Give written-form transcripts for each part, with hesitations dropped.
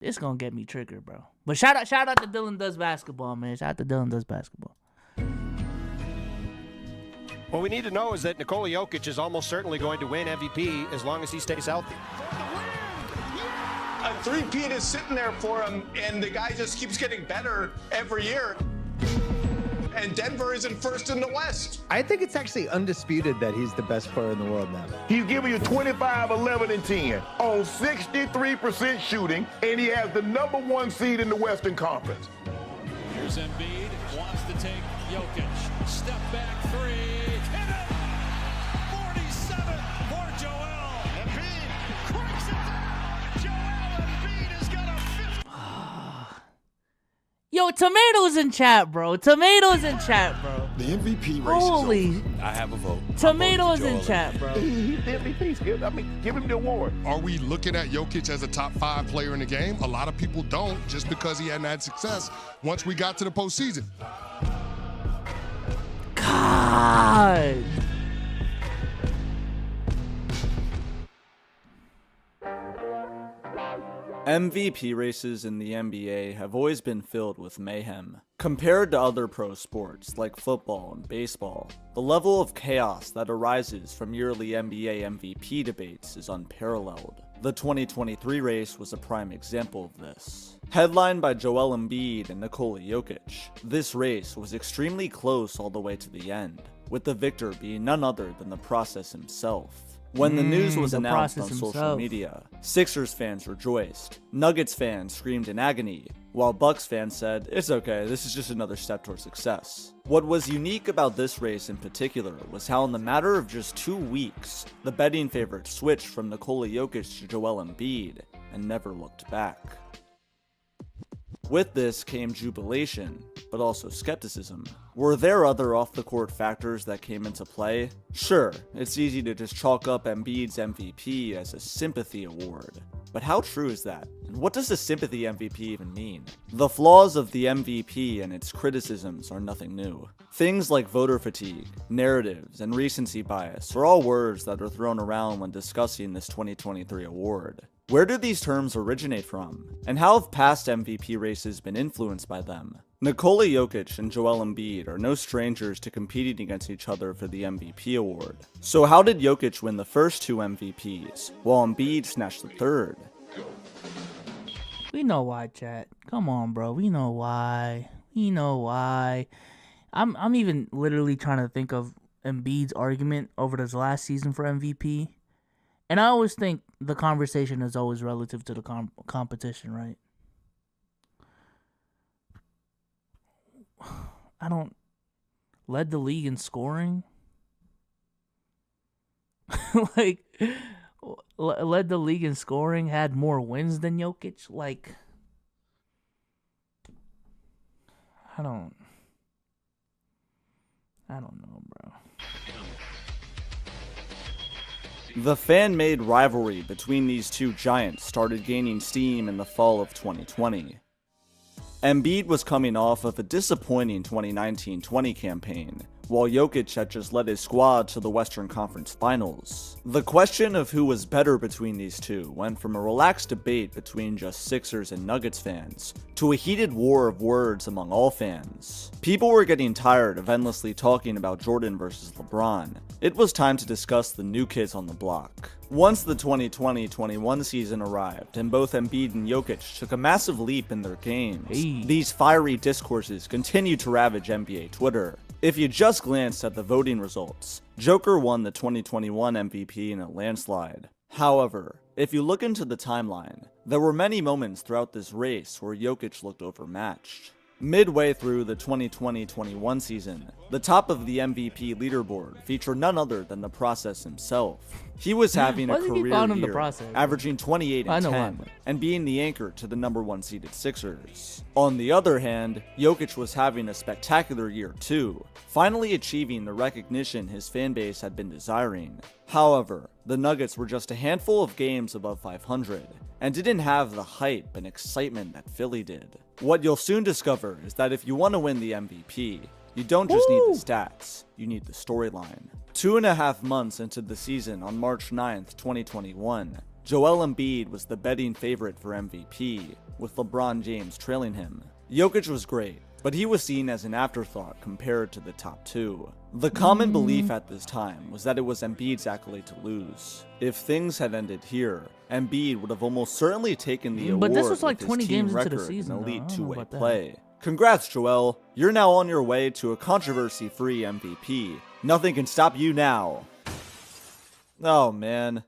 This gonna get me triggered, bro. But shout out to Dylan Does Basketball, man. Shout out to Dylan Does Basketball. What we need to know is that Nikola Jokic is almost certainly going to win MVP as long as he stays healthy. A three-peat is sitting there for him, and the guy just keeps getting better every year. And Denver is in first in the West. I think it's actually undisputed that he's the best player in the world now. He's giving you 25, 11, and 10 on 63% shooting, and he has the #1 seed in the Western Conference. Here's Embiid, wants to take Jokic. Step back three. Hit it! 47 for Joel. Embiid cracks it down. Joel Embiid has got a 50. Yo, Tomatoes in chat, bro. Tomatoes in chat, bro. The MVP race Holy. is over. I have a vote. Tomatoes in chat, bro. He's the MVP. Give him the award. Are we looking at Jokic as a top 5 player in the game? A lot of people don't, just because he hadn't had success once we got to the postseason. God. MVP races in the NBA have always been filled with mayhem. Compared to other pro sports like football and baseball, the level of chaos that arises from yearly NBA MVP debates is unparalleled. The 2023 race was a prime example of this. Headlined by Joel Embiid and Nikola Jokic, this race was extremely close all the way to the end, with the victor being none other than the process himself. When the news was announced on social media, Sixers fans rejoiced, Nuggets fans screamed in agony, while Bucks fans said, "It's okay, this is just another step towards success." What was unique about this race in particular was how in the matter of just 2 weeks, the betting favorites switched from Nikola Jokic to Joel Embiid and never looked back. With this came jubilation, but also skepticism. Were there other off-the-court factors that came into play? Sure, it's easy to just chalk up Embiid's MVP as a sympathy award. But how true is that? And what does a sympathy MVP even mean? The flaws of the MVP and its criticisms are nothing new. Things like voter fatigue, narratives, and recency bias are all words that are thrown around when discussing this 2023 award. Where do these terms originate from? And how have past MVP races been influenced by them? Nikola Jokic and Joel Embiid are no strangers to competing against each other for the MVP award. So how did Jokic win the first 2 MVPs, while Embiid snatched the third? We know why, chat. Come on, bro. We know why. We know why. I'm even literally trying to think of Embiid's argument over this last season for MVP. And I always think the conversation is always relative to the competition, right? Led the league in scoring? Like, led the league in scoring, had more wins than Jokic? Like, I don't know, bro. The fan-made rivalry between these two giants started gaining steam in the fall of 2020. Embiid was coming off of a disappointing 2019-20 campaign, while Jokic had just led his squad to the Western Conference Finals. The question of who was better between these two went from a relaxed debate between just Sixers and Nuggets fans to a heated war of words among all fans. People were getting tired of endlessly talking about Jordan versus LeBron. It was time to discuss the new kids on the block. Once the 2020-21 season arrived and both Embiid and Jokic took a massive leap in their games, these fiery discourses continued to ravage NBA Twitter. If you just glanced at the voting results, Joker won the 2021 MVP in a landslide. However, if you look into the timeline, there were many moments throughout this race where Jokic looked overmatched. Midway through the 2020-21 season, the top of the MVP leaderboard featured none other than the process himself. He was having a career year, averaging 28 and 10, and being the anchor to the #1 seeded Sixers. On the other hand, Jokic was having a spectacular year too, finally achieving the recognition his fanbase had been desiring. However, the Nuggets were just a handful of games above 500, and didn't have the hype and excitement that Philly did. What you'll soon discover is that if you want to win the MVP, you don't just need the stats, you need the storyline. 2.5 months into the season on March 9th, 2021, Joel Embiid was the betting favorite for MVP, with LeBron James trailing him. Jokic was great, but he was seen as an afterthought compared to the top two. The common belief at this time was that it was Embiid's accolade to lose. If things had ended here, Embiid would have almost certainly taken the award. But this was like with 20 his team games into the record season, in elite though. I don't know two-way about that. play. Congrats, Joel. You're now on your way to a controversy-free MVP. Nothing can stop you now. Oh, man.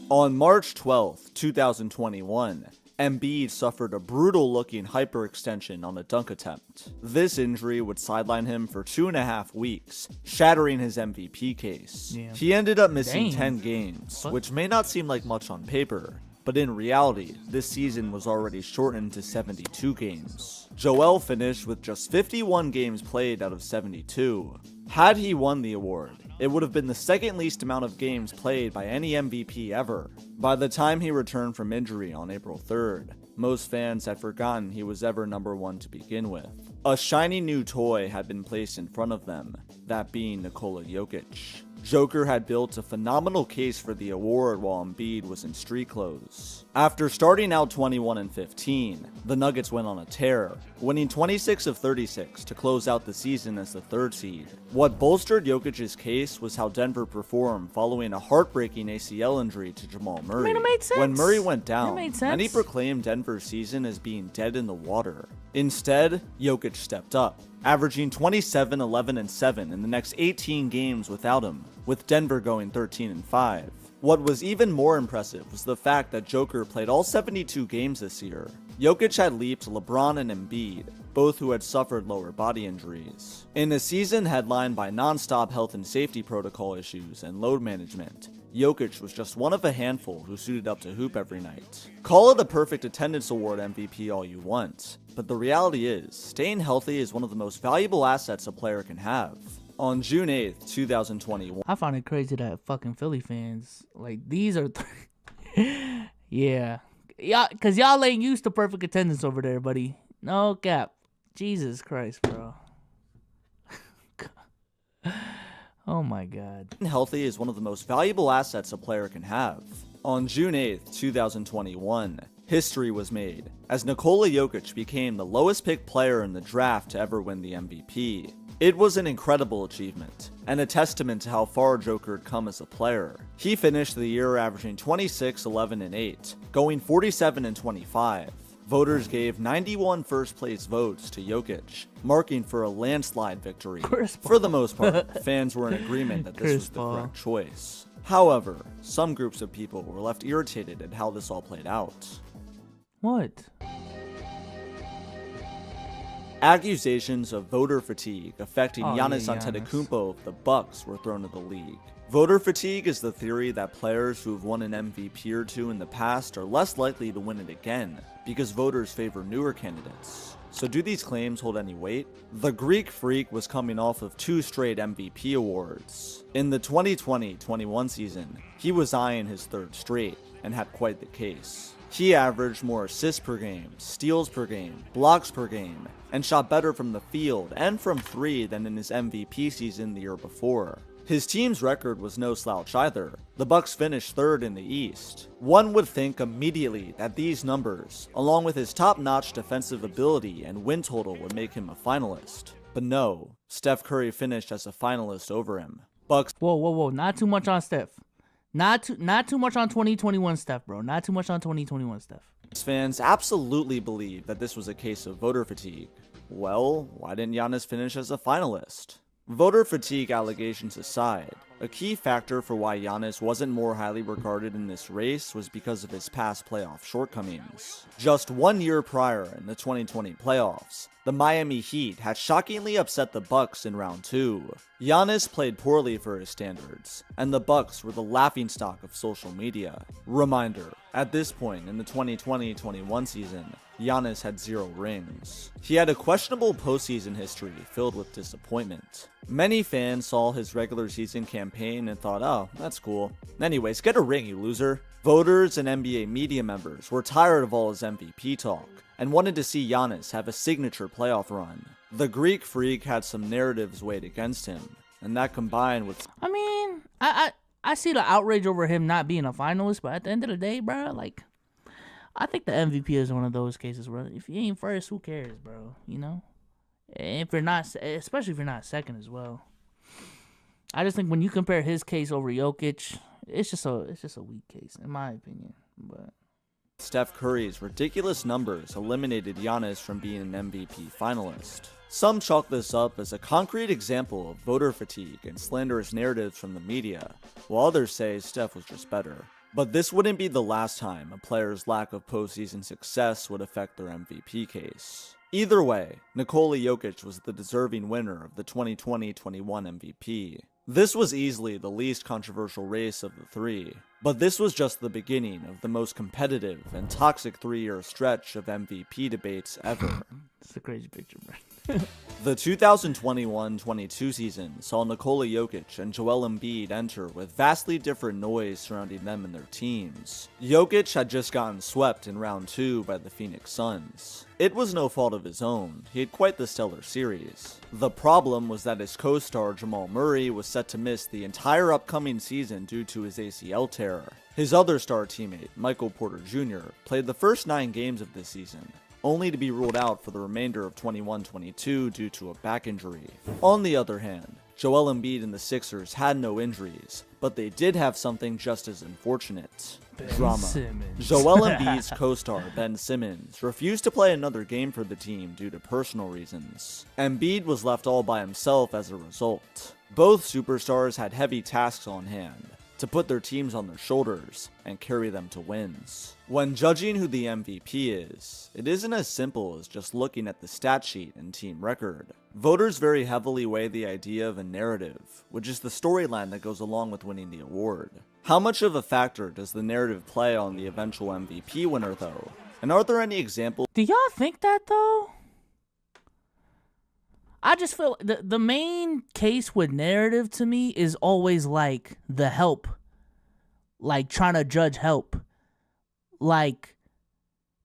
On March 12th, 2021, Embiid suffered a brutal-looking hyperextension on a dunk attempt. This injury would sideline him for 2.5 weeks, shattering his MVP case. Yeah. He ended up missing Dang. 10 games, What? which may not seem like much on paper, but in reality, this season was already shortened to 72 games. Joel finished with just 51 games played out of 72. Had he won the award, it would have been the second least amount of games played by any MVP ever. By the time he returned from injury on April 3rd, most fans had forgotten he was ever number one to begin with. A shiny new toy had been placed in front of them, that being Nikola Jokic. Joker had built a phenomenal case for the award while Embiid was in street clothes. After starting out 21-15, the Nuggets went on a tear, winning 26 of 36 to close out the season as the third seed. What bolstered Jokic's case was how Denver performed following a heartbreaking ACL injury to Jamal Murray. it made sense. When Murray went down, made many sense. proclaimed Denver's season as being dead in the water. Instead, Jokic stepped up, averaging 27, 11, and 7 in the next 18 games without him, with Denver going 13-5. What was even more impressive was the fact that Joker played all 72 games this year. Jokic had leaped LeBron and Embiid, both who had suffered lower body injuries. In a season headlined by non-stop health and safety protocol issues and load management, Jokic was just one of a handful who suited up to hoop every night. Call it a perfect attendance award MVP all you want, but the reality is, staying healthy is one of the most valuable assets a player can have. On June 8th, 2021, I find it crazy that fucking Philly fans, like, these are... yeah. Because y'all ain't used to perfect attendance over there, buddy. No cap. Jesus Christ, bro. Oh my God. healthy is one of the most valuable assets a player can have. On June 8th, 2021, history was made, as Nikola Jokic became the lowest picked player in the draft to ever win the MVP. It was an incredible achievement, and a testament to how far Joker had come as a player. He finished the year averaging 26, 11, and 8, going 47 and 25. Voters gave 91 first-place votes to Jokic, marking for a landslide victory. For the most part, fans were in agreement that this was the correct choice. However, some groups of people were left irritated at how this all played out. What? Accusations of voter fatigue affecting Oh, Giannis yeah, Giannis. Antetokounmpo of the Bucks were thrown at the league. Voter fatigue is the theory that players who've won an MVP or two in the past are less likely to win it again, because voters favor newer candidates. So do these claims hold any weight? The Greek Freak was coming off of 2 straight MVP awards. In the 2020-21 season, he was eyeing his 3rd straight, and had quite the case. He averaged more assists per game, steals per game, blocks per game, and shot better from the field and from 3 than in his MVP season the year before. His team's record was no slouch either. The Bucks finished 3rd in the East. One would think immediately that these numbers, along with his top-notch defensive ability and win total, would make him a finalist. But no, Steph Curry finished as a finalist over him. Bucks. Whoa. Not too much on Steph. Not too much on 2021 Steph, bro. Not too much on 2021 Steph. Fans absolutely believe that this was a case of voter fatigue. Well, why didn't Giannis finish as a finalist? Voter fatigue allegations aside, a key factor for why Giannis wasn't more highly regarded in this race was because of his past playoff shortcomings. Just 1 year prior, in the 2020 playoffs, the Miami Heat had shockingly upset the Bucks in round 2. Giannis played poorly for his standards, and the Bucks were the laughingstock of social media. Reminder, at this point in the 2020-21 season, Giannis had 0 rings. He had a questionable postseason history filled with disappointment. Many fans saw his regular season campaign and thought, oh, that's cool. Anyways, get a ring, you loser. Voters and NBA media members were tired of all his MVP talk and wanted to see Giannis have a signature playoff run. The Greek Freak had some narratives weighed against him, and that combined with... I mean, I see the outrage over him not being a finalist, but at the end of the day, bro, like, I think the MVP is one of those cases where if you ain't first, who cares, bro? You know, if you're not, especially if you're not second as well. I just think when you compare his case over Jokic, it's just a weak case in my opinion. But Steph Curry's ridiculous numbers eliminated Giannis from being an MVP finalist. Some chalk this up as a concrete example of voter fatigue and slanderous narratives from the media, while others say Steph was just better. But this wouldn't be the last time a player's lack of postseason success would affect their MVP case. Either way, Nikola Jokic was the deserving winner of the 2020-21 MVP. This was easily the least controversial race of the three, but this was just the beginning of the most competitive and toxic 3-year stretch of MVP debates ever. it's a crazy picture, bro. The 2021-22 season saw Nikola Jokic and Joel Embiid enter with vastly different noise surrounding them and their teams. Jokic had just gotten swept in round 2 by the Phoenix Suns. It was no fault of his own, he had quite the stellar series. The problem was that his co-star Jamal Murray was set to miss the entire upcoming season due to his ACL tear. His other star teammate, Michael Porter Jr., played the first 9 games of this season, only to be ruled out for the remainder of 21-22 due to a back injury. On the other hand, Joel Embiid and the Sixers had no injuries, but they did have something just as unfortunate. Drama. Simmons. Joel Embiid's co-star Ben Simmons refused to play another game for the team due to personal reasons. Embiid was left all by himself as a result. Both superstars had heavy tasks on hand, to put their teams on their shoulders and carry them to wins. When judging who the MVP is, it isn't as simple as just looking at the stat sheet and team record. Voters very heavily weigh the idea of a narrative, which is the storyline that goes along with winning the award. How much of a factor does the narrative play on the eventual MVP winner though? And are there any examples? Do y'all think that though? I just feel the main case with narrative to me is always like the help. Like trying to judge help. Like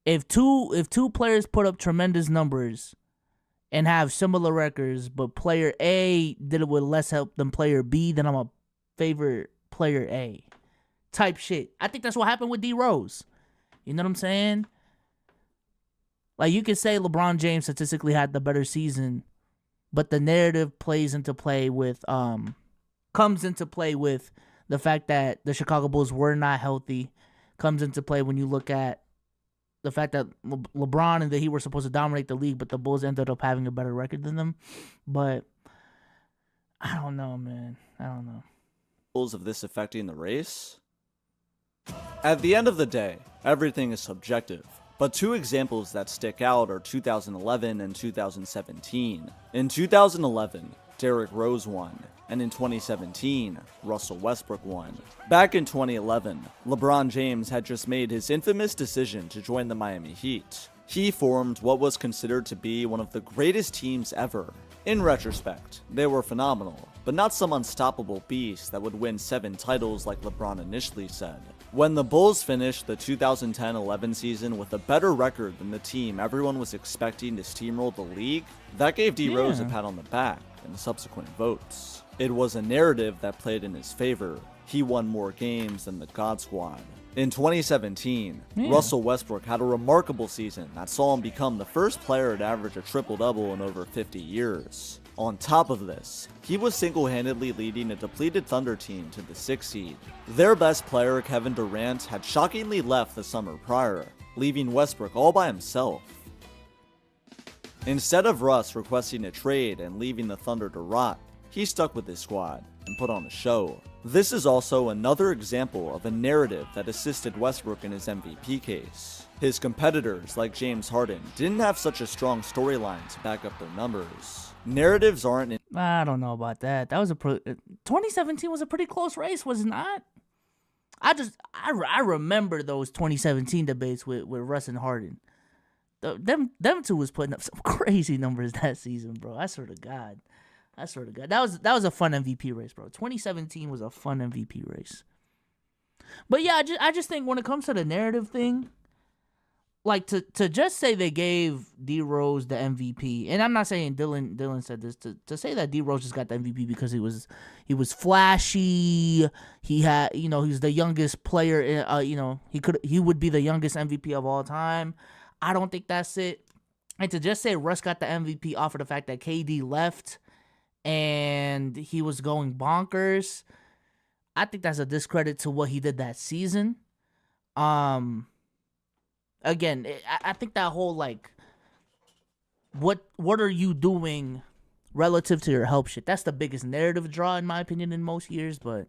if two players put up tremendous numbers and have similar records, but player A did it with less help than player B, then I'm a favorite player A. Type shit. I think that's what happened with D Rose. You know what I'm saying? Like you could say LeBron James statistically had the better season, but the narrative comes into play with the fact that the Chicago Bulls were not healthy. Comes into play when you look at the fact that LeBron and the Heat were supposed to dominate the league, but the Bulls ended up having a better record than them. But I don't know, man. I don't know. Of this affecting the race? At the end of the day, everything is subjective. But 2 examples that stick out are 2011 and 2017. In 2011, Derrick Rose won, and in 2017, Russell Westbrook won. Back in 2011, LeBron James had just made his infamous decision to join the Miami Heat. He formed what was considered to be one of the greatest teams ever. In retrospect, they were phenomenal, but not some unstoppable beast that would win 7 titles like LeBron initially said. When the Bulls finished the 2010-11 season with a better record than the team everyone was expecting to steamroll the league, that gave D Rose a pat on the back in subsequent votes. It was a narrative that played in his favor. He won more games than the God Squad. In 2017, Russell Westbrook had a remarkable season that saw him become the first player to average a triple-double in over 50 years. On top of this, he was single-handedly leading a depleted Thunder team to the 6th seed. Their best player, Kevin Durant, had shockingly left the summer prior, leaving Westbrook all by himself. Instead of Russ requesting a trade and leaving the Thunder to rot, he stuck with his squad and put on a show. This is also another example of a narrative that assisted Westbrook in his MVP case. His competitors, like James Harden, didn't have such a strong storyline to back up their numbers. Narratives aren't I don't know about that. 2017 was a pretty close race, was it not? I remember those 2017 debates with Russ and Harden. Them two was putting up some crazy numbers that season, bro. I swear to God. That was a fun MVP race, bro. 2017 was a fun MVP race. But yeah, I just think when it comes to the narrative thing, like to just say they gave D Rose the MVP, and I'm not saying Dylan said this to say that D Rose just got the MVP because he was flashy. He had he was the youngest player. He would be the youngest MVP of all time. I don't think that's it. And to just say Russ got the MVP off of the fact that KD left and he was going bonkers, I think that's a discredit to what he did that season. Again, I think that whole like, what are you doing relative to your help shit? That's the biggest narrative draw in my opinion in most years, but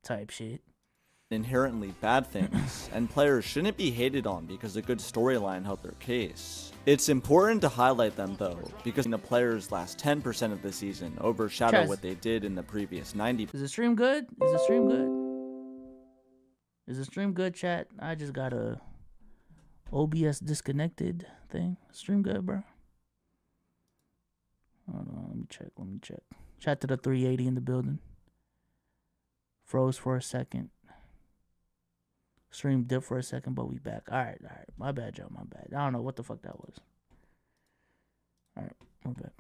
type shit. Inherently bad things, and players shouldn't be hated on because a good storyline helped their case. It's important to highlight them though, because the players' last 10% of the season overshadow what they did in the previous 90%. Is the stream good? Is the stream good? Is the stream good, chat? I just got a OBS disconnected thing. Stream good, bro? Hold on, let me check. Chat to the 380 in the building. Froze for a second. Stream dipped for a second, but we back. All right. My bad, Joe. My bad. I don't know what the fuck that was. All right, we're back.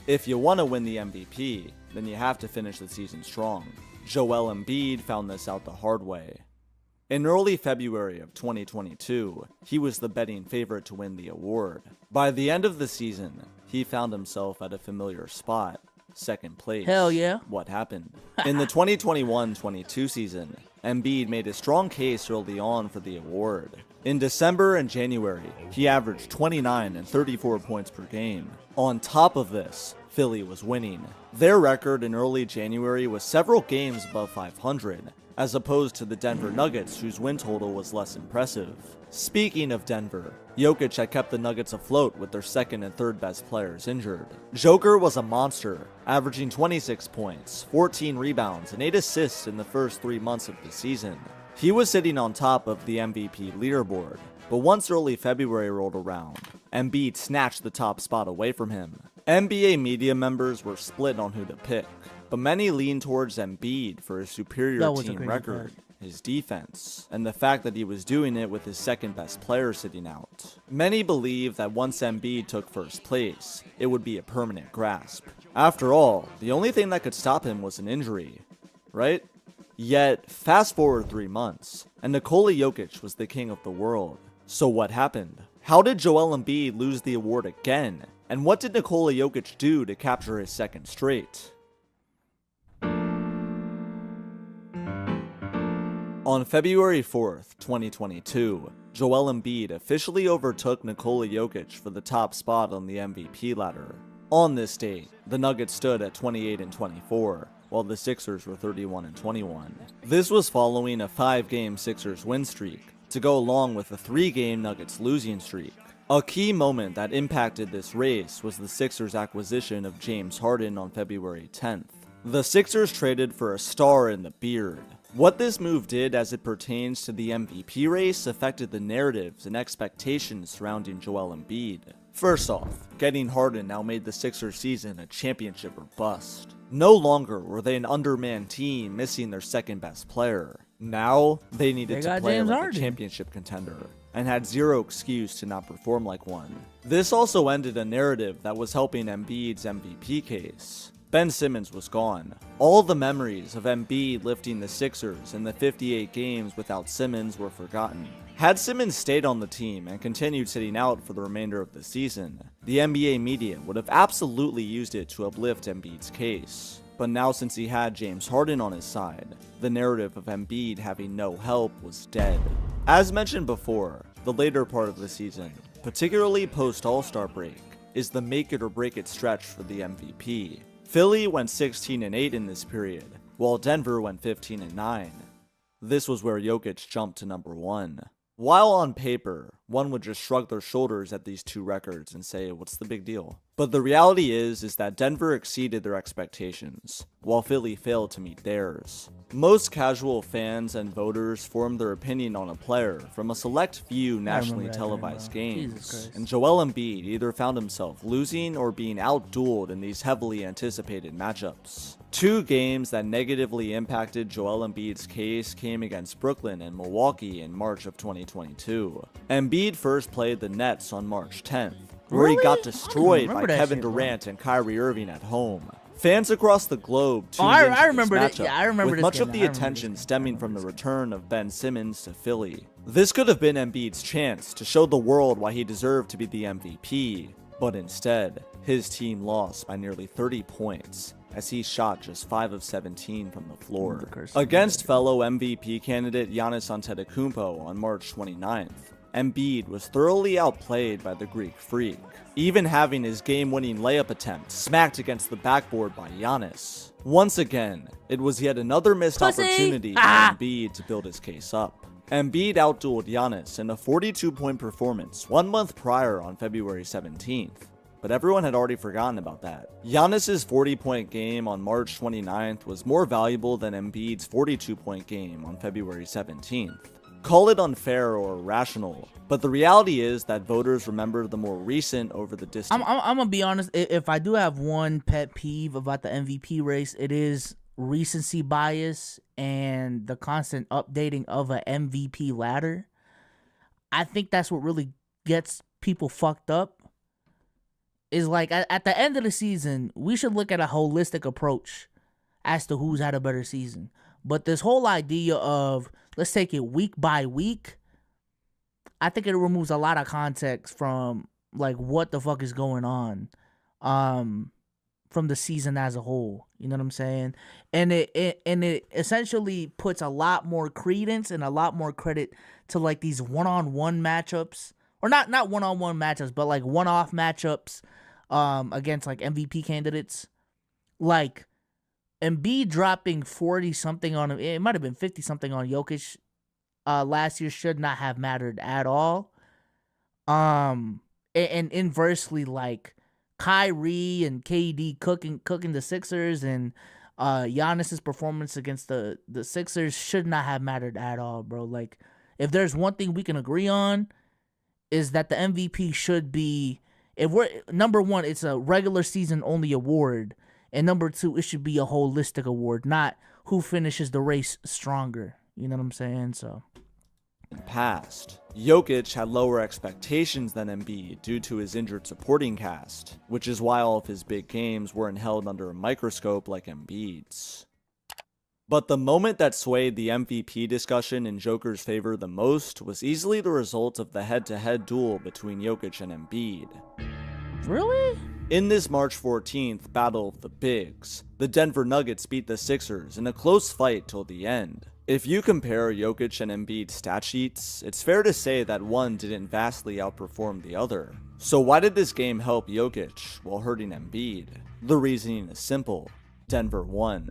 If you want to win the MVP, then you have to finish the season strong. Joel Embiid found this out the hard way. In early February of 2022, he was the betting favorite to win the award. By the end of the season, he found himself at a familiar spot, second place. Hell yeah. What happened? In the 2021-22 season, Embiid made a strong case early on for the award. In December and January, he averaged 29 and 34 points per game. On top of this, Philly was winning. Their record in early January was several games above 500, as opposed to the Denver Nuggets, whose win total was less impressive. Speaking of Denver, Jokic had kept the Nuggets afloat with their second and third best players injured. Joker was a monster, averaging 26 points, 14 rebounds, and 8 assists in the first 3 months of the season. He was sitting on top of the MVP leaderboard, but once early February rolled around, Embiid snatched the top spot away from him. NBA media members were split on who to pick, but many leaned towards Embiid for his superior team record, his defense, and the fact that he was doing it with his second best player sitting out. Many believe that once Embiid took first place, it would be a permanent grasp. After all, the only thing that could stop him was an injury, right? Yet, fast forward 3 months, and Nikola Jokic was the king of the world. So what happened? How did Joel Embiid lose the award again? And what did Nikola Jokic do to capture his second straight? On February 4th, 2022, Joel Embiid officially overtook Nikola Jokic for the top spot on the MVP ladder. On this date, the Nuggets stood at 28-24, while the Sixers were 31-21. This was following a 5-game Sixers win streak, to go along with a 3-game Nuggets losing streak. A key moment that impacted this race was the Sixers' acquisition of James Harden on February 10th. The Sixers traded for a star in the beard. What this move did as it pertains to the MVP race affected the narratives and expectations surrounding Joel Embiid. First off, getting Harden now made the Sixers season a championship or bust. No longer were they an undermanned team missing their second best player. Now, they needed to play like a championship contender, and had zero excuse to not perform like one. This also ended a narrative that was helping Embiid's MVP case. Ben Simmons was gone. All the memories of Embiid lifting the Sixers in the 58 games without Simmons were forgotten. Had Simmons stayed on the team and continued sitting out for the remainder of the season, the NBA media would have absolutely used it to uplift Embiid's case. But now, since he had James Harden on his side, the narrative of Embiid having no help was dead. As mentioned before, the later part of the season, particularly post-All-Star break, is the make it or break it stretch for the MVP. Philly went 16-8 in this period, while Denver went 15-9. This was where Jokic jumped to number 1. While on paper, one would just shrug their shoulders at these two records and say, what's the big deal? But the reality is that Denver exceeded their expectations, while Philly failed to meet theirs. Most casual fans and voters formed their opinion on a player from a select few nationally televised games, and Joel Embiid either found himself losing or being outdueled in these heavily anticipated matchups. Two games that negatively impacted Joel Embiid's case came against Brooklyn and Milwaukee in March of 2022. Embiid first played the Nets on March 10th, where he got destroyed by Kevin Durant and Kyrie Irving at home. Fans across the globe tuned into this matchup, with much of the attention stemming from the return of Ben Simmons to Philly. This could have been Embiid's chance to show the world why he deserved to be the MVP, but instead, his team lost by nearly 30 points, as he shot just 5 of 17 from the floor. Against fellow MVP candidate Giannis Antetokounmpo on March 29th, Embiid was thoroughly outplayed by the Greek Freak, even having his game-winning layup attempt smacked against the backboard by Giannis. Once again, it was yet another missed opportunity for Embiid to build his case up. Embiid outdueled Giannis in a 42-point performance 1 month prior on February 17th, but everyone had already forgotten about that. Giannis's 40-point game on March 29th was more valuable than Embiid's 42-point game on February 17th. Call it unfair or irrational, but the reality is that voters remember the more recent over the distant. I'm gonna be honest, if I do have one pet peeve about the MVP race, it is recency bias and the constant updating of an MVP ladder. I think that's what really gets people fucked up. Is like at the end of the season, we should look at a holistic approach as to who's had a better season. But this whole idea of let's take it week by week, I think it removes a lot of context from like what the fuck is going on from the season as a whole. You know what I'm saying? And it essentially puts a lot more credence and a lot more credit to like these one-on-one matchups, or not one-on-one matchups, but like one-off matchups against like MVP candidates. Like Embiid dropping 40-something on him, it might have been 50-something on Jokic last year should not have mattered at all. And inversely, like Kyrie and KD cooking the Sixers and Giannis's performance against the Sixers should not have mattered at all, bro. Like, if there's one thing we can agree on, is that the MVP should be, if we're number one, it's a regular season only award. And number two, it should be a holistic award, not who finishes the race stronger. You know what I'm saying? So. Past. Jokic had lower expectations than Embiid due to his injured supporting cast, which is why all of his big games weren't held under a microscope like Embiid's. But the moment that swayed the MVP discussion in Joker's favor the most was easily the result of the head-to-head duel between Jokic and Embiid. Really? In this March 14th Battle of the Bigs, the Denver Nuggets beat the Sixers in a close fight till the end. If you compare Jokic and Embiid's stat sheets, it's fair to say that one didn't vastly outperform the other. So why did this game help Jokic while hurting Embiid? The reasoning is simple. Denver won.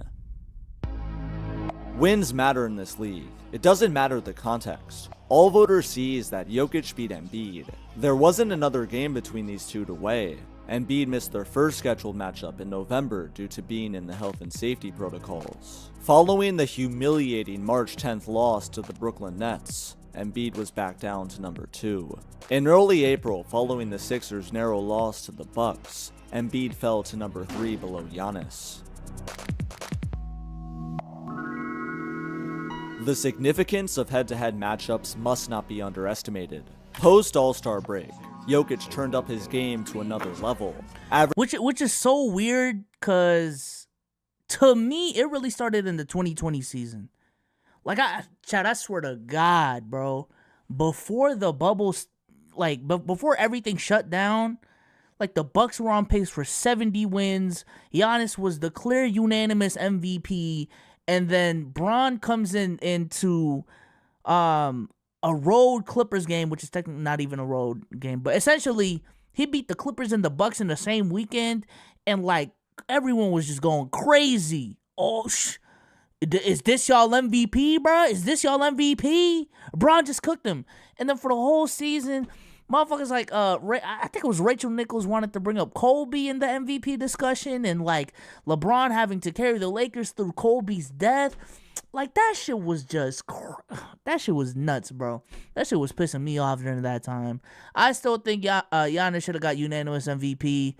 Wins matter in this league. It doesn't matter the context. All voters see is that Jokic beat Embiid. There wasn't another game between these two to weigh. Embiid missed their first scheduled matchup in November due to being in the health and safety protocols. Following the humiliating March 10th loss to the Brooklyn Nets, Embiid was back down to number 2. In early April, following the Sixers' narrow loss to the Bucks, Embiid fell to number 3 below Giannis. The significance of head-to-head matchups must not be underestimated. Post-All-Star break, Jokic turned up his game to another level. Which is so weird, because to me, it really started in the 2020 season. Like, I swear to God, bro, before the bubbles, like, before everything shut down, like, the Bucks were on pace for 70 wins. Giannis was the clear unanimous MVP. And then Bron comes into a road Clippers game, which is technically not even a road game, but essentially he beat the Clippers and the Bucks in the same weekend, and like everyone was just going crazy. Oh, is this y'all MVP, bro? Is this y'all MVP? Bron just cooked him, and then for the whole season, Motherfuckers like I think it was Rachel Nichols wanted to bring up Kobe in the MVP discussion, and like LeBron having to carry the Lakers through Kobe's death. Like that shit was just that shit was nuts, bro. That shit was pissing me off during that time. I still think Giannis should have got unanimous MVP.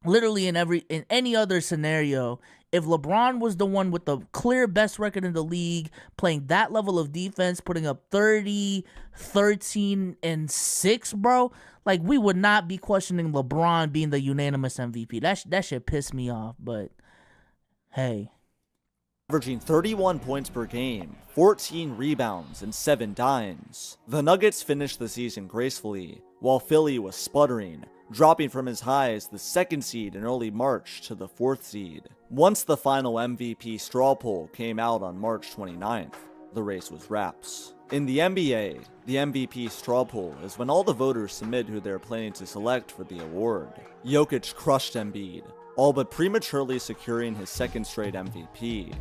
Literally in any other scenario, if LeBron was the one with the clear best record in the league, playing that level of defense, putting up 30, 13, and 6, bro, like we would not be questioning LeBron being the unanimous MVP. That shit pissed me off, but hey. Averaging 31 points per game, 14 rebounds, and 7 dimes. The Nuggets finished the season gracefully, while Philly was sputtering, dropping from as high as the 2nd seed in early March to the 4th seed. Once the final MVP straw poll came out on March 29th, the race was wraps. In the NBA, the MVP straw poll is when all the voters submit who they're planning to select for the award. Jokic crushed Embiid, all but prematurely securing his 2nd straight MVP.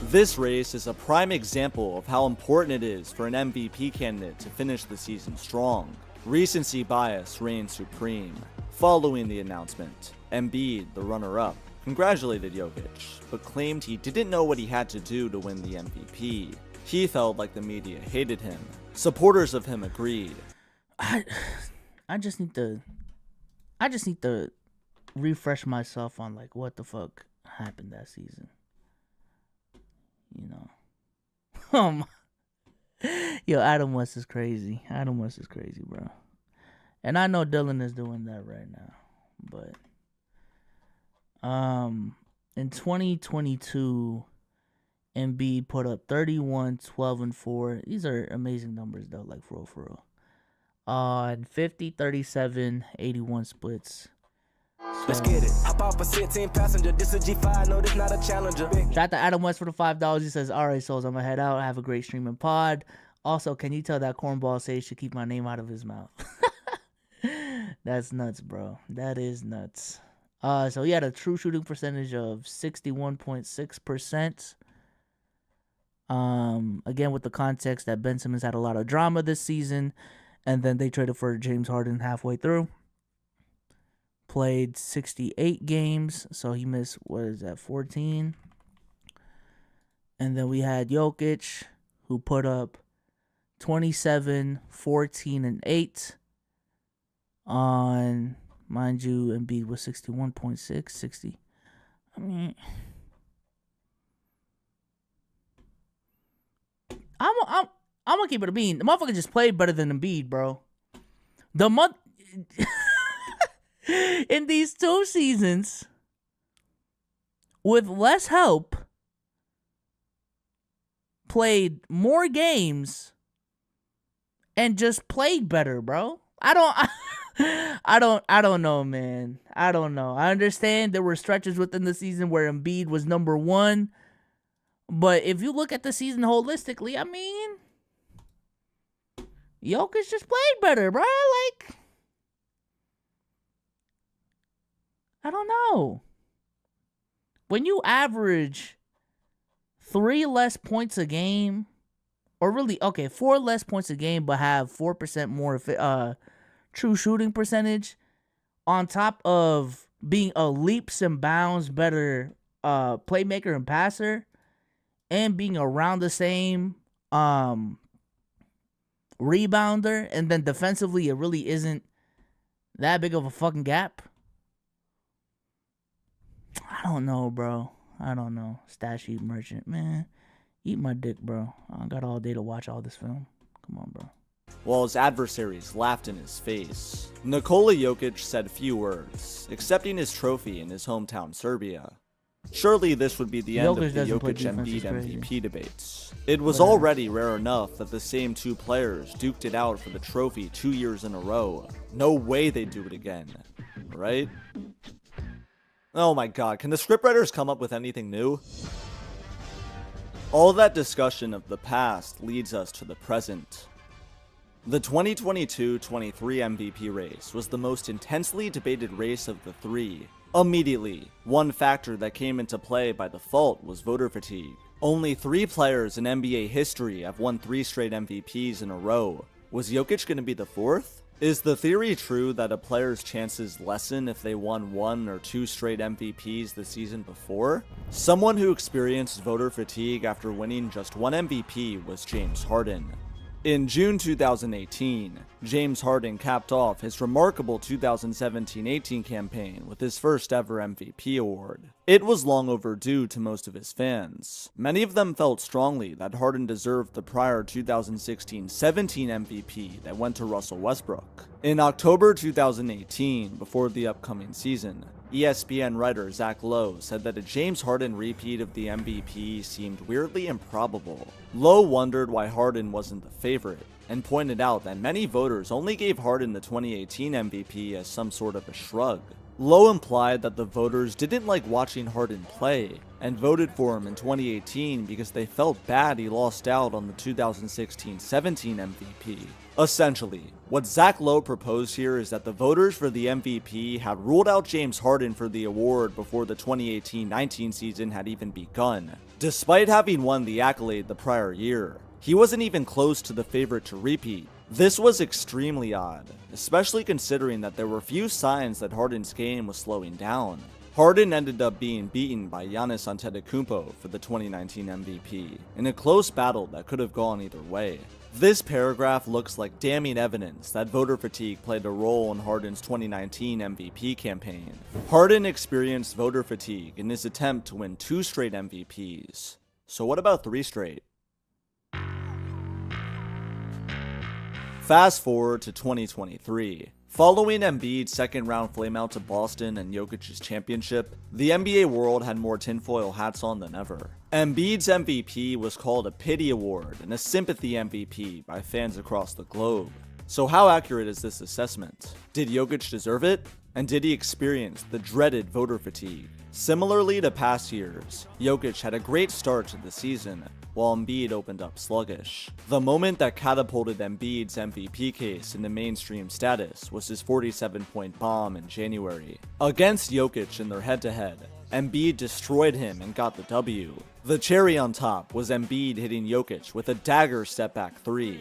This race is a prime example of how important it is for an MVP candidate to finish the season strong. Recency bias reigned supreme. Following the announcement, Embiid, the runner-up, congratulated Jokic, but claimed he didn't know what he had to do to win the MVP. He felt like the media hated him. Supporters of him agreed. I just need to refresh myself on like what the fuck happened that season. You know. Yo, Adam West is crazy. Adam West is crazy, bro. And I know Dylan is doing that right now. But in 2022, Embiid put up 31, 12, and 4. These are amazing numbers though, like for real. And 50, 37, 81 splits. Let's get it. Hop off a 16 passenger. This is G5. No, this not a challenger. Shout out to Adam West for the $5. He says, all right, souls, I'm going to head out. Have a great streaming pod. Also, can you tell that cornball Sage to keep my name out of his mouth? That's nuts, bro. That is nuts. So he had a true shooting percentage of 61.6%. Again, with the context that Ben Simmons had a lot of drama this season, and then they traded for James Harden halfway through. Played 68 games, so he missed, 14? And then we had Jokic, who put up 27, 14, and 8 on, mind you, Embiid was 61.6, 60. I mean, I'm gonna keep it a bean. The motherfucker just played better than Embiid, bro. In these 2 seasons, with less help, played more games and just played better, bro. I don't know, man. I don't know. I understand there were stretches within the season where Embiid was number 1, but if you look at the season holistically, I mean, Jokic just played better, bro. Like, I don't know. When you average 3 less points a game, or really, 4 less points a game, but have 4% more true shooting percentage, on top of being a leaps and bounds better playmaker and passer, and being around the same rebounder, and then defensively, it really isn't that big of a fucking gap. I don't know, bro. I don't know. Stat sheet merchant, man. Eat my dick, bro. I got all day to watch all this film. Come on, bro. While his adversaries laughed in his face, Nikola Jokic said few words, accepting his trophy in his hometown Serbia. Surely this would be the end of the Jokic-Embiid MVP debates. It was already rare enough that the same 2 players duked it out for the trophy 2 years in a row. No way they'd do it again, right? Oh my god, can the scriptwriters come up with anything new? All that discussion of the past leads us to the present. The 2022-23 MVP race was the most intensely debated race of the 3. Immediately, one factor that came into play by default was voter fatigue. Only 3 players in NBA history have won 3 straight MVPs in a row, Was Jokic going to be the fourth? Is the theory true that a player's chances lessen if they won 1 or 2 straight MVPs the season before? Someone who experienced voter fatigue after winning just 1 MVP was James Harden. In June 2018, James Harden capped off his remarkable 2017-18 campaign with his first ever MVP award. It was long overdue to most of his fans. Many of them felt strongly that Harden deserved the prior 2016-17 MVP that went to Russell Westbrook. In October 2018, before the upcoming season, ESPN writer Zach Lowe said that a James Harden repeat of the MVP seemed weirdly improbable. Lowe wondered why Harden wasn't the favorite, and pointed out that many voters only gave Harden the 2018 MVP as some sort of a shrug. Lowe implied that the voters didn't like watching Harden play, and voted for him in 2018 because they felt bad he lost out on the 2016-17 MVP. Essentially, what Zach Lowe proposed here is that the voters for the MVP had ruled out James Harden for the award before the 2018-19 season had even begun. Despite having won the accolade the prior year, he wasn't even close to the favorite to repeat. This was extremely odd, especially considering that there were few signs that Harden's game was slowing down. Harden ended up being beaten by Giannis Antetokounmpo for the 2019 MVP, in a close battle that could have gone either way. This paragraph looks like damning evidence that voter fatigue played a role in Harden's 2019 MVP campaign. Harden experienced voter fatigue in his attempt to win 2 straight MVPs. So what about 3 straight? Fast forward to 2023. Following Embiid's second-round flameout to Boston and Jokic's championship, the NBA world had more tinfoil hats on than ever. Embiid's MVP was called a pity award and a sympathy MVP by fans across the globe. So how accurate is this assessment? Did Jokic deserve it? And did he experience the dreaded voter fatigue? Similarly to past years, Jokic had a great start to the season, while Embiid opened up sluggish. The moment that catapulted Embiid's MVP case into mainstream status was his 47-point bomb in January. Against Jokic in their head-to-head, Embiid destroyed him and got the W. The cherry on top was Embiid hitting Jokic with a dagger step-back 3.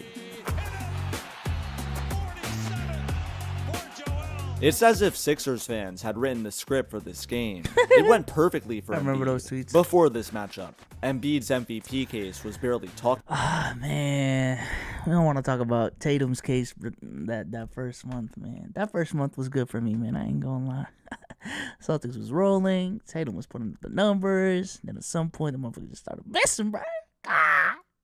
It's as if Sixers fans had written the script for this game. It went perfectly for Embiid. I remember those tweets. Before this matchup, Embiid's MVP case was barely talked about. Ah, man. We don't want to talk about Tatum's case that first month, man. That first month was good for me, man. I ain't gonna lie. Celtics was rolling. Tatum was putting up the numbers. Then at some point, the motherfucker just started messing, bro.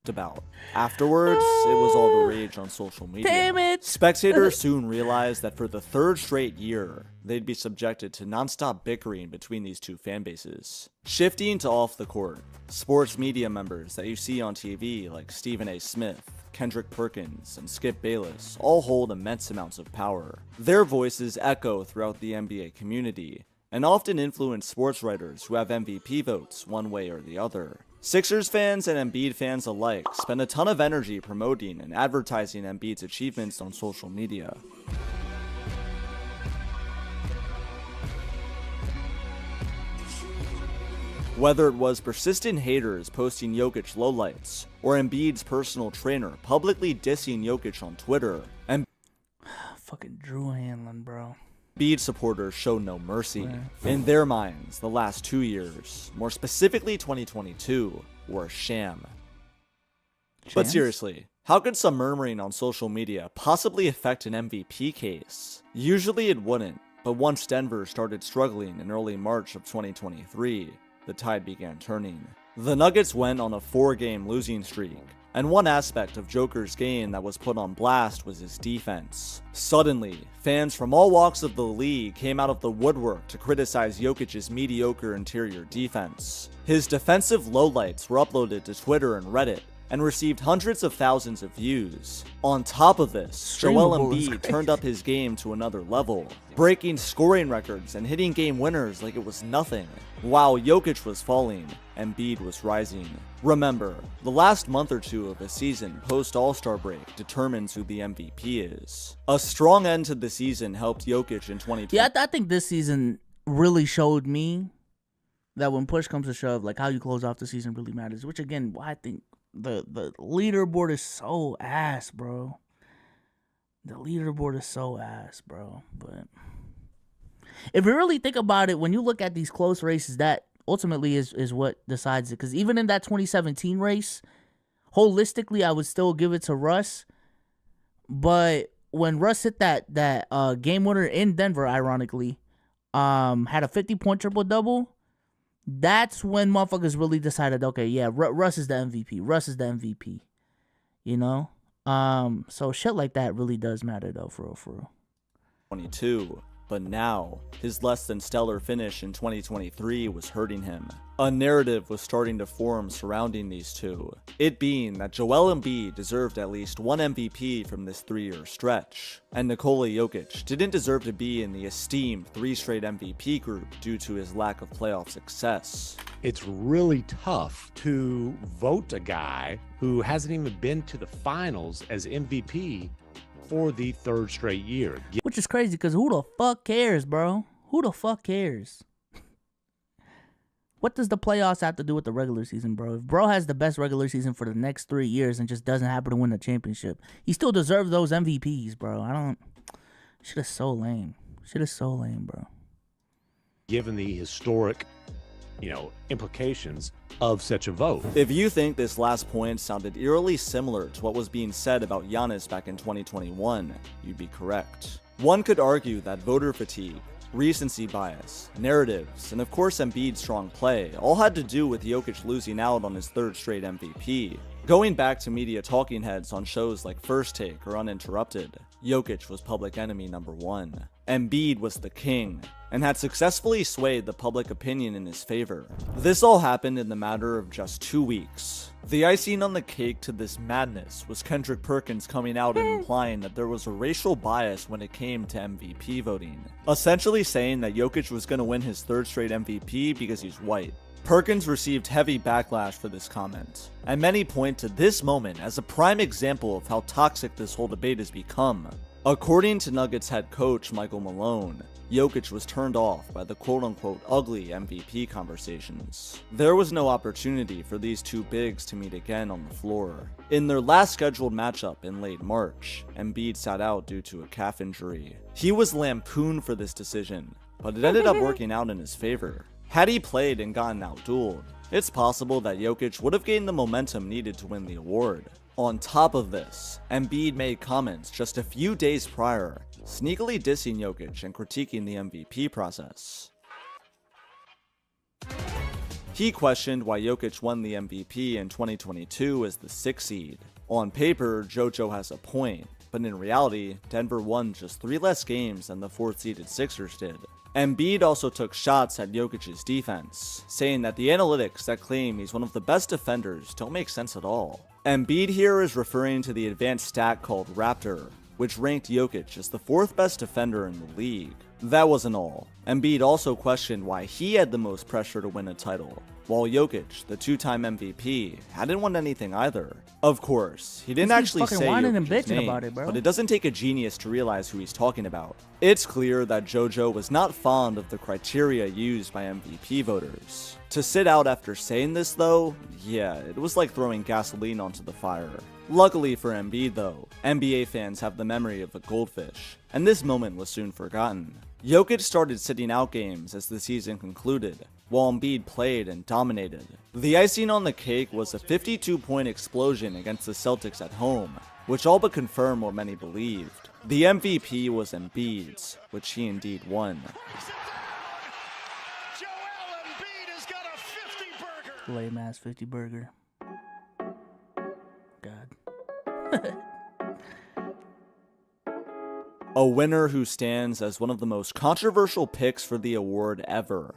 About. Afterwards, it was all the rage on social media. Damn it! Spectators soon realized that for the 3rd straight year, they'd be subjected to non-stop bickering between these two fan bases. Shifting to off the court, sports media members that you see on TV like Stephen A. Smith, Kendrick Perkins, and Skip Bayless all hold immense amounts of power. Their voices echo throughout the NBA community, and often influence sports writers who have MVP votes one way or the other. Sixers fans and Embiid fans alike spend a ton of energy promoting and advertising Embiid's achievements on social media. Whether it was persistent haters posting Jokic lowlights, or Embiid's personal trainer publicly dissing Jokic on Twitter, and Fucking Drew Hanlon, bro. Embiid supporters show no mercy. In their minds, the last 2 years, more specifically 2022, were a sham. But seriously, how could some murmuring on social media possibly affect an MVP case? Usually it wouldn't, but once Denver started struggling in early March of 2023, the tide began turning. The Nuggets went on a 4-game losing streak, and one aspect of Joker's game that was put on blast was his defense. Suddenly, fans from all walks of the league came out of the woodwork to criticize Jokic's mediocre interior defense. His defensive lowlights were uploaded to Twitter and Reddit, and received hundreds of thousands of views. On top of this, Joel Embiid turned up his game to another level, breaking scoring records and hitting game winners like it was nothing. While Jokic was falling, Embiid was rising. Remember, the last month or two of a season post-All-Star break determines who the MVP is. A strong end to the season helped Jokic in 2020. Yeah, I think this season really showed me that when push comes to shove, like how you close off the season really matters, which again, I think the leaderboard is so ass, bro. The leaderboard is so ass, bro. But if you really think about it, when you look at these close races, that ultimately is what decides it. Because even in that 2017 race, holistically, I would still give it to Russ. But when Russ hit that game winner in Denver, ironically, had a 50-point triple-double, that's when motherfuckers really decided, okay, yeah, Russ is the MVP. Russ is the MVP. You know? So shit like that really does matter, though, for real. 22. But now, his less than stellar finish in 2023 was hurting him. A narrative was starting to form surrounding these two, it being that Joel Embiid deserved at least one MVP from this 3-year stretch, and Nikola Jokic didn't deserve to be in the esteemed 3 straight MVP group due to his lack of playoff success. It's really tough to vote a guy who hasn't even been to the finals as MVP for the 3rd straight year. Which is crazy, because who the fuck cares, bro? Who the fuck cares? What does the playoffs have to do with the regular season, bro? If bro has the best regular season for the next 3 years and just doesn't happen to win the championship, he still deserves those MVPs, bro. Shit is so lame. Shit is so lame, bro. Given the historic, implications of such a vote. If you think this last point sounded eerily similar to what was being said about Giannis back in 2021, you'd be correct. One could argue that voter fatigue, recency bias, narratives, and of course Embiid's strong play all had to do with Jokic losing out on his 3rd straight MVP. Going back to media talking heads on shows like First Take or Uninterrupted, Jokic was public enemy number 1. Embiid was the king, and had successfully swayed the public opinion in his favor. This all happened in the matter of just 2 weeks. The icing on the cake to this madness was Kendrick Perkins coming out and implying that there was a racial bias when it came to MVP voting, essentially saying that Jokic was going to win his 3rd straight MVP because he's white. Perkins received heavy backlash for this comment, and many point to this moment as a prime example of how toxic this whole debate has become. According to Nuggets head coach Michael Malone, Jokic was turned off by the quote-unquote ugly MVP conversations. There was no opportunity for these two bigs to meet again on the floor. In their last scheduled matchup in late March, Embiid sat out due to a calf injury. He was lampooned for this decision, but it ended up working out in his favor. Had he played and gotten outdueled, it's possible that Jokic would have gained the momentum needed to win the award. On top of this, Embiid made comments just a few days prior, sneakily dissing Jokic and critiquing the MVP process. He questioned why Jokic won the MVP in 2022 as the 6th seed. On paper, JoJo has a point, but in reality, Denver won just 3 less games than the 4th-seeded Sixers did. Embiid also took shots at Jokic's defense, saying that the analytics that claim he's one of the best defenders don't make sense at all. Embiid here is referring to the advanced stat called Raptor, which ranked Jokic as the 4th best defender in the league. That wasn't all. Embiid also questioned why he had the most pressure to win a title, while Jokic, the 2-time MVP, hadn't won anything either. Of course, he didn't actually say Jokic's name, about it, but it doesn't take a genius to realize who he's talking about. It's clear that JoJo was not fond of the criteria used by MVP voters. To sit out after saying this though, yeah, it was like throwing gasoline onto the fire. Luckily for Embiid though, NBA fans have the memory of a goldfish, and this moment was soon forgotten. Jokic started sitting out games as the season concluded, while Embiid played and dominated. The icing on the cake was a 52-point explosion against the Celtics at home, which all but confirmed what many believed. The MVP was Embiid's, which he indeed won. Lame ass 50 burger. God. A winner who stands as one of the most controversial picks for the award ever.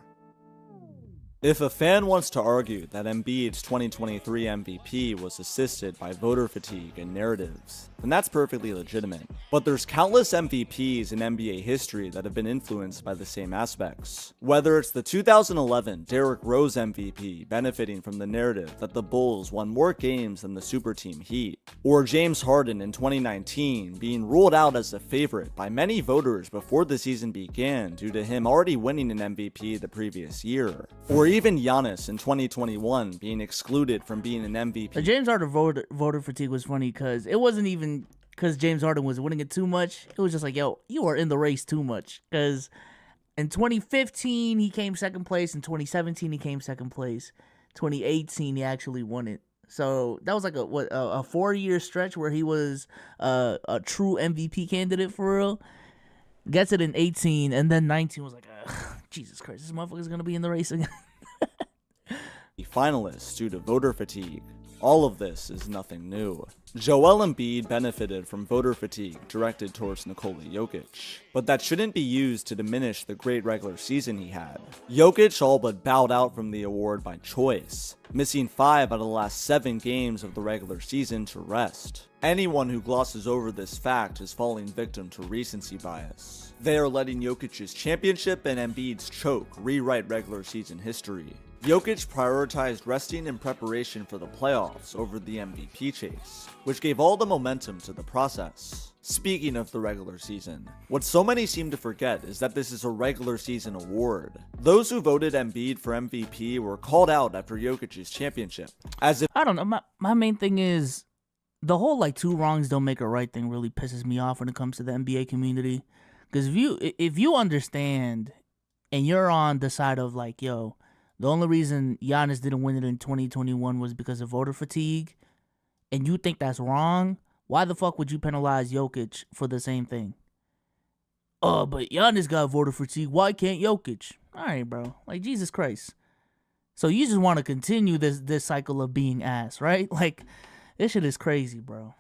If a fan wants to argue that Embiid's 2023 MVP was assisted by voter fatigue and narratives, then that's perfectly legitimate. But there's countless MVPs in NBA history that have been influenced by the same aspects. Whether it's the 2011 Derrick Rose MVP benefiting from the narrative that the Bulls won more games than the super team Heat, or James Harden in 2019 being ruled out as a favorite by many voters before the season began due to him already winning an MVP the previous year, or even Giannis in 2021 being excluded from being an MVP. The James Harden voter fatigue was funny because it wasn't even because James Harden was winning it too much. It was just like, yo, you are in the race too much. Because in 2015, he came second place. In 2017, he came second place. 2018, he actually won it. So that was like a 4-year stretch where he was a true MVP candidate for real. Gets it in 18, and then 19 was like, Jesus Christ, this motherfucker's gonna be in the race again. Finalists due to voter fatigue. All of this is nothing new. Joel Embiid benefited from voter fatigue directed towards Nikola Jokic, but that shouldn't be used to diminish the great regular season he had. Jokic all but bowed out from the award by choice, missing 5 out of the last 7 games of the regular season to rest. Anyone who glosses over this fact is falling victim to recency bias. They are letting Jokic's championship and Embiid's choke rewrite regular season history. Jokic prioritized resting in preparation for the playoffs over the MVP chase, which gave all the momentum to the process. Speaking of the regular season, what so many seem to forget is that this is a regular season award. Those who voted Embiid for MVP were called out after Jokic's championship, as if— I don't know, my main thing is, the whole like 2 wrongs don't make a right thing really pisses me off when it comes to the NBA community. Because if you understand and you're on the side of like, yo, the only reason Giannis didn't win it in 2021 was because of voter fatigue, and you think that's wrong, why the fuck would you penalize Jokic for the same thing? Oh, but Giannis got voter fatigue. Why can't Jokic? All right, bro. Like, Jesus Christ. So you just want to continue this cycle of being ass, right? Like, this shit is crazy, bro.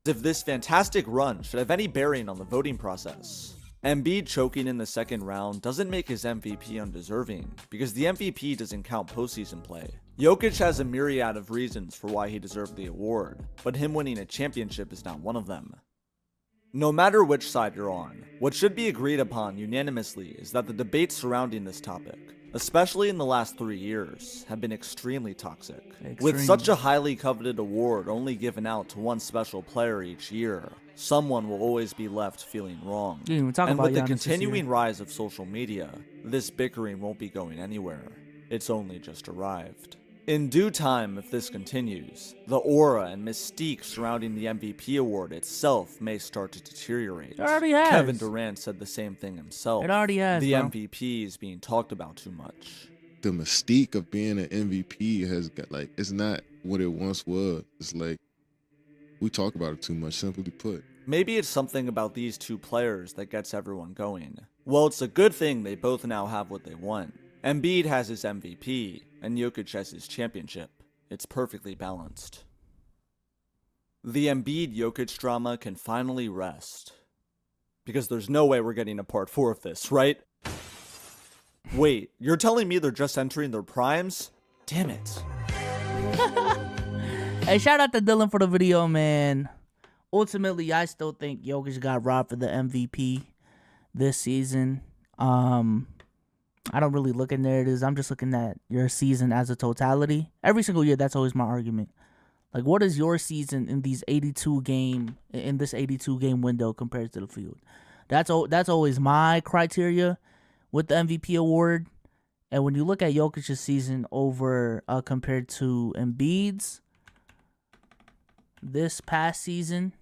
if this fantastic run should have any bearing on the voting process. Embiid choking in the second round doesn't make his MVP undeserving, because the MVP doesn't count postseason play. Jokic has a myriad of reasons for why he deserved the award, but him winning a championship is not one of them. No matter which side you're on, what should be agreed upon unanimously is that the debates surrounding this topic, especially in the last 3 years, have been extremely toxic. With such a highly coveted award only given out to one special player each year, someone will always be left feeling wrong. And with the continuing rise of social media, this bickering won't be going anywhere. It's only just arrived. In due time, if this continues, the aura and mystique surrounding the MVP award itself may start to deteriorate. It already has. Kevin Durant said the same thing himself. It already has, The bro. MVP is being talked about too much. The mystique of being an MVP has got, like, it's not what it once was. It's like, we talk about it too much, simply put. Maybe it's something about these two players that gets everyone going. Well, it's a good thing they both now have what they want. Embiid has his MVP, and Jokic has his championship. It's perfectly balanced. The Embiid-Jokic drama can finally rest. Because there's no way we're getting a part 4 of this, right? Wait, you're telling me they're just entering their primes? Damn it. Hey, shout out to Dylan for the video, man. Ultimately, I still think Jokic got robbed for the MVP this season. I don't really look at narratives. I'm just looking at your season as a totality. Every single year, that's always my argument. Like, what is your season in this 82 game window compared to the field? That's always my criteria with the MVP award. And when you look at Jokic's season over compared to Embiid's this past season,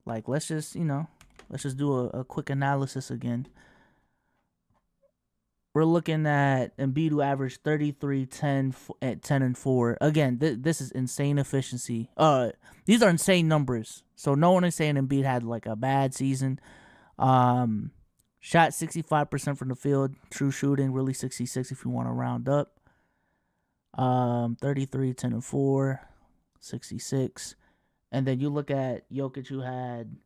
like, let's just do a quick analysis again. We're looking at Embiid, who averaged 33, 10, and 4. Again, this is insane efficiency. These are insane numbers. So no one is saying Embiid had like a bad season. Shot 65% from the field. True shooting, really 66 if you want to round up. 33, 10, and 4, 66. And then you look at Jokic, who had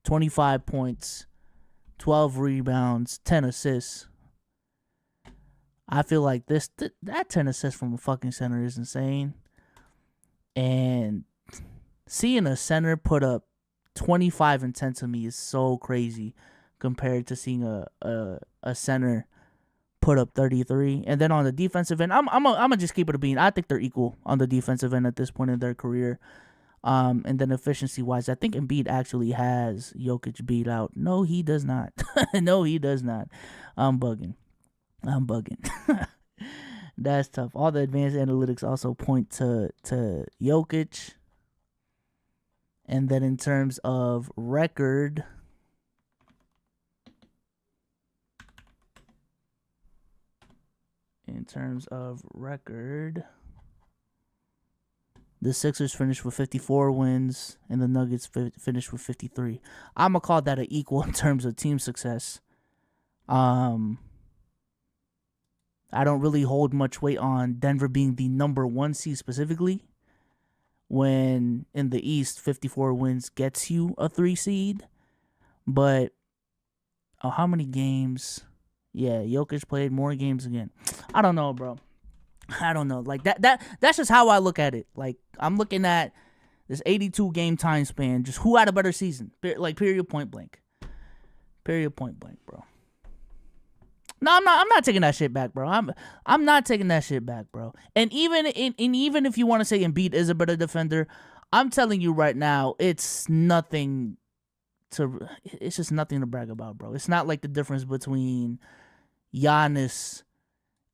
25 points, 12 rebounds, 10 assists. I feel like that 10 assists from a fucking center is insane. And seeing a center put up 25 and 10 to me is so crazy compared to seeing a center put up 33. And then on the defensive end, I'm gonna just keep it a bean. I think they're equal on the defensive end at this point in their career. And then efficiency-wise, I think Embiid actually has Jokic beat out. No, he does not. No, he does not. I'm bugging. That's tough. All the advanced analytics also point to Jokic. And then in terms of record, the Sixers finished with 54 wins, and the Nuggets finished with 53. I'm going to call that an equal in terms of team success. I don't really hold much weight on Denver being the number 1 seed specifically, when in the East, 54 wins gets you a 3 seed. But how many games? Yeah, Jokic played more games again. I don't know, bro. I don't know. Like that's just how I look at it. Like, I'm looking at this 82 game time span. Just who had a better season? Like, period, point blank. Period, point blank, bro. No, I'm not taking that shit back, bro. I'm not taking that shit back, bro. And even if you want to say Embiid is a better defender, I'm telling you right now, it's just nothing to brag about, bro. It's not like the difference between Giannis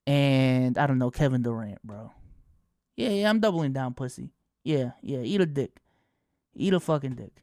and, I don't know, Kevin Durant, bro. Yeah, I'm doubling down, pussy. Yeah, eat a dick. Eat a fucking dick.